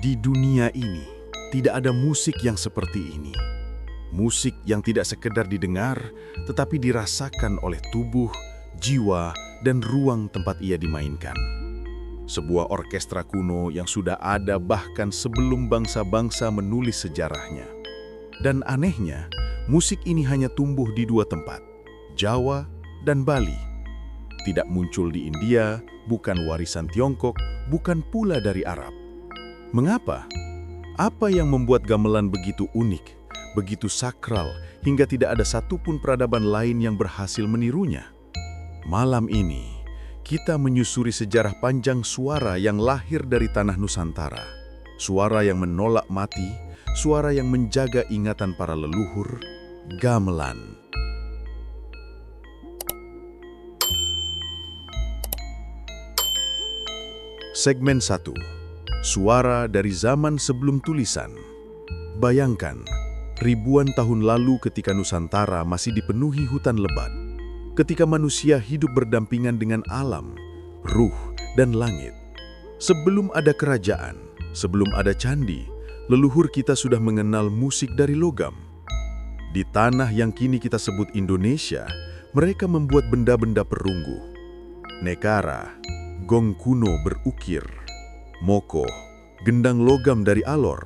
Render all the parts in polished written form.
Di dunia ini, tidak ada musik yang seperti ini. Musik yang tidak sekedar didengar, tetapi dirasakan oleh tubuh, jiwa, dan ruang tempat ia dimainkan. Sebuah orkestra kuno yang sudah ada bahkan sebelum bangsa-bangsa menulis sejarahnya. Dan anehnya, musik ini hanya tumbuh di dua tempat, Jawa dan Bali. Tidak muncul di India, bukan warisan Tiongkok, bukan pula dari Arab. Mengapa? Apa yang membuat gamelan begitu unik, begitu sakral, hingga tidak ada satupun peradaban lain yang berhasil menirunya? Malam ini, kita menyusuri sejarah panjang suara yang lahir dari tanah Nusantara. Suara yang menolak mati, suara yang menjaga ingatan para leluhur, gamelan. Segmen 1. Suara dari zaman sebelum tulisan. Bayangkan, ribuan tahun lalu ketika Nusantara masih dipenuhi hutan lebat, ketika manusia hidup berdampingan dengan alam, ruh, dan langit. Sebelum ada kerajaan, sebelum ada candi, leluhur kita sudah mengenal musik dari logam. Di tanah yang kini kita sebut Indonesia, mereka membuat benda-benda perunggu. Nekara, gong kuno berukir, moko, gendang logam dari Alor,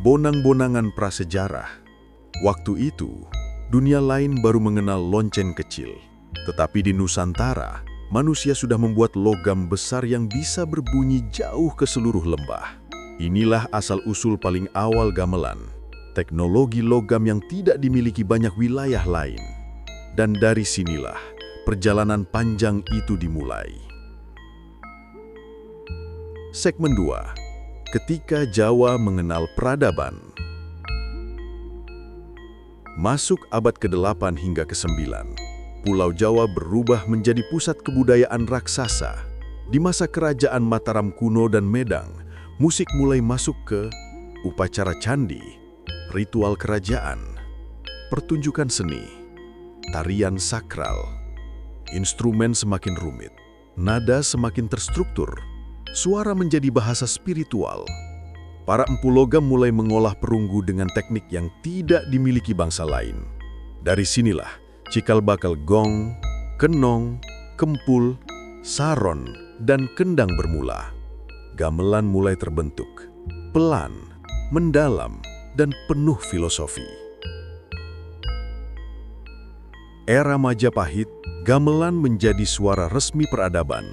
bonang-bonangan prasejarah. Waktu itu, dunia lain baru mengenal lonceng kecil. Tetapi di Nusantara, manusia sudah membuat logam besar yang bisa berbunyi jauh ke seluruh lembah. Inilah asal-usul paling awal gamelan, teknologi logam yang tidak dimiliki banyak wilayah lain. Dan dari sinilah, perjalanan panjang itu dimulai. Segmen 2. Ketika Jawa mengenal peradaban. Masuk abad ke-8 hingga ke-9, Pulau Jawa berubah menjadi pusat kebudayaan raksasa. Di masa kerajaan Mataram kuno dan Medang, musik mulai masuk ke upacara candi, ritual kerajaan, pertunjukan seni, tarian sakral. Instrumen semakin rumit, nada semakin terstruktur. Suara menjadi bahasa spiritual. Para empu logam mulai mengolah perunggu dengan teknik yang tidak dimiliki bangsa lain. Dari sinilah cikal bakal gong, kenong, kempul, saron, dan kendang bermula. Gamelan mulai terbentuk, pelan, mendalam, dan penuh filosofi. Era Majapahit, gamelan menjadi suara resmi peradaban.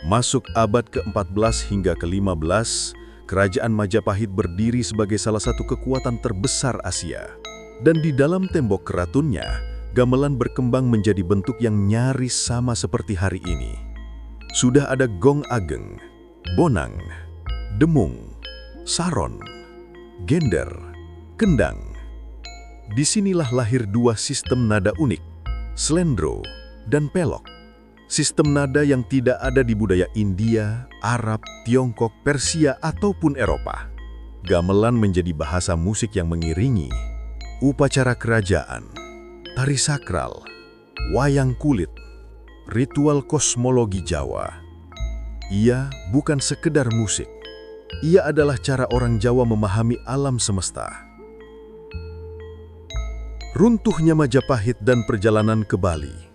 Masuk abad ke-14 hingga ke-15, Kerajaan Majapahit berdiri sebagai salah satu kekuatan terbesar Asia. Dan di dalam tembok keratunnya, gamelan berkembang menjadi bentuk yang nyaris sama seperti hari ini. Sudah ada gong ageng, bonang, demung, saron, gender, kendang. Disinilah lahir dua sistem nada unik, slendro dan pelok. Sistem nada yang tidak ada di budaya India, Arab, Tiongkok, Persia, ataupun Eropa. Gamelan menjadi bahasa musik yang mengiringi upacara kerajaan, tari sakral, wayang kulit, ritual kosmologi Jawa. Ia bukan sekedar musik. Ia adalah cara orang Jawa memahami alam semesta. Runtuhnya Majapahit dan perjalanan ke Bali.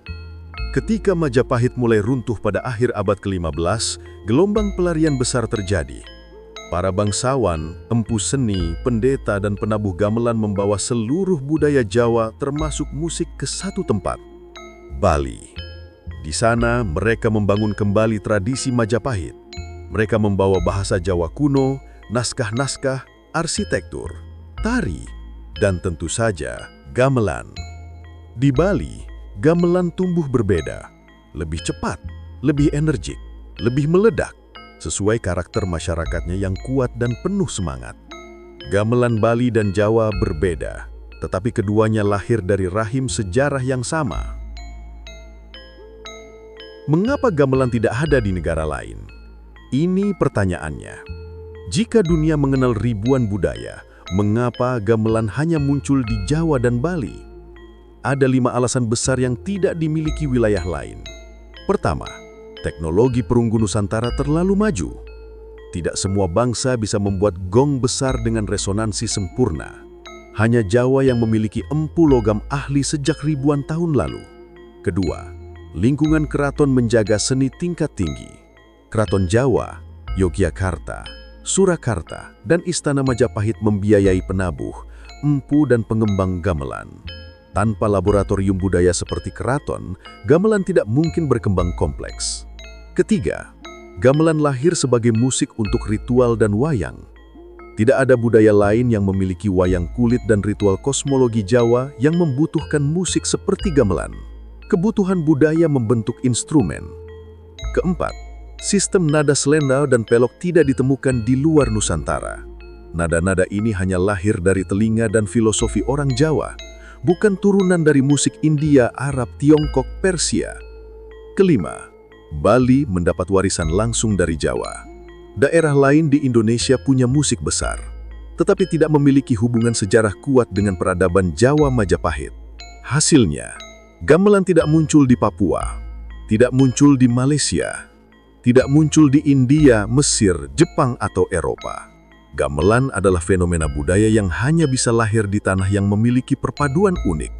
Ketika Majapahit mulai runtuh pada akhir abad ke-15, gelombang pelarian besar terjadi. Para bangsawan, empu seni, pendeta, dan penabuh gamelan membawa seluruh budaya Jawa termasuk musik ke satu tempat, Bali. Di sana mereka membangun kembali tradisi Majapahit. Mereka membawa bahasa Jawa kuno, naskah-naskah, arsitektur, tari, dan tentu saja gamelan. Di Bali, gamelan tumbuh berbeda, lebih cepat, lebih energik, lebih meledak, sesuai karakter masyarakatnya yang kuat dan penuh semangat. Gamelan Bali dan Jawa berbeda, tetapi keduanya lahir dari rahim sejarah yang sama. Mengapa gamelan tidak ada di negara lain? Ini pertanyaannya. Jika dunia mengenal ribuan budaya, mengapa gamelan hanya muncul di Jawa dan Bali? Ada 5 alasan besar yang tidak dimiliki wilayah lain. Pertama, teknologi perunggu Nusantara terlalu maju. Tidak semua bangsa bisa membuat gong besar dengan resonansi sempurna. Hanya Jawa yang memiliki empu logam ahli sejak ribuan tahun lalu. Kedua, lingkungan keraton menjaga seni tingkat tinggi. Keraton Jawa, Yogyakarta, Surakarta, dan Istana Majapahit membiayai penabuh, empu dan pengembang gamelan. Tanpa laboratorium budaya seperti keraton, gamelan tidak mungkin berkembang kompleks. Ketiga, gamelan lahir sebagai musik untuk ritual dan wayang. Tidak ada budaya lain yang memiliki wayang kulit dan ritual kosmologi Jawa yang membutuhkan musik seperti gamelan. Kebutuhan budaya membentuk instrumen. Keempat, sistem nada selendau dan pelok tidak ditemukan di luar Nusantara. Nada-nada ini hanya lahir dari telinga dan filosofi orang Jawa, bukan turunan dari musik India, Arab, Tiongkok, Persia. Kelima, Bali mendapat warisan langsung dari Jawa. Daerah lain di Indonesia punya musik besar, tetapi tidak memiliki hubungan sejarah kuat dengan peradaban Jawa Majapahit. Hasilnya, gamelan tidak muncul di Papua, tidak muncul di Malaysia, tidak muncul di India, Mesir, Jepang, atau Eropa. Gamelan adalah fenomena budaya yang hanya bisa lahir di tanah yang memiliki perpaduan unik.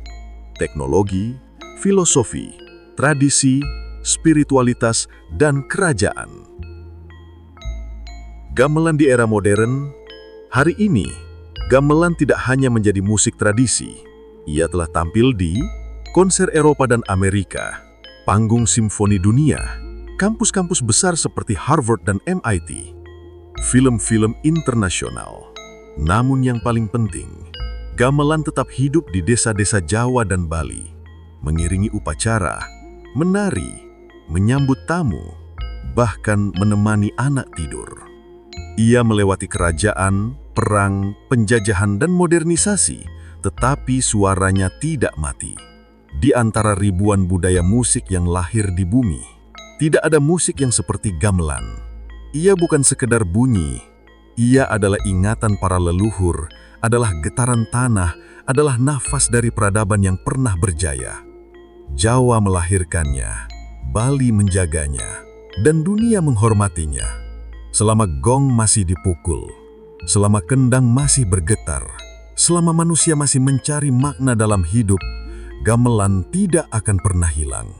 Teknologi, filosofi, tradisi, spiritualitas, dan kerajaan. Gamelan di era modern. Hari ini, gamelan tidak hanya menjadi musik tradisi. Ia telah tampil di konser Eropa dan Amerika, panggung simfoni dunia, kampus-kampus besar seperti Harvard dan MIT, film-film internasional. Namun yang paling penting, gamelan tetap hidup di desa-desa Jawa dan Bali, mengiringi upacara, menari, menyambut tamu, bahkan menemani anak tidur. Ia melewati kerajaan, perang, penjajahan, dan modernisasi, tetapi suaranya tidak mati. Di antara ribuan budaya musik yang lahir di bumi, tidak ada musik yang seperti gamelan. Ia bukan sekedar bunyi, ia adalah ingatan para leluhur, adalah getaran tanah, adalah nafas dari peradaban yang pernah berjaya. Jawa melahirkannya, Bali menjaganya, dan dunia menghormatinya. Selama gong masih dipukul, selama kendang masih bergetar, selama manusia masih mencari makna dalam hidup, gamelan tidak akan pernah hilang.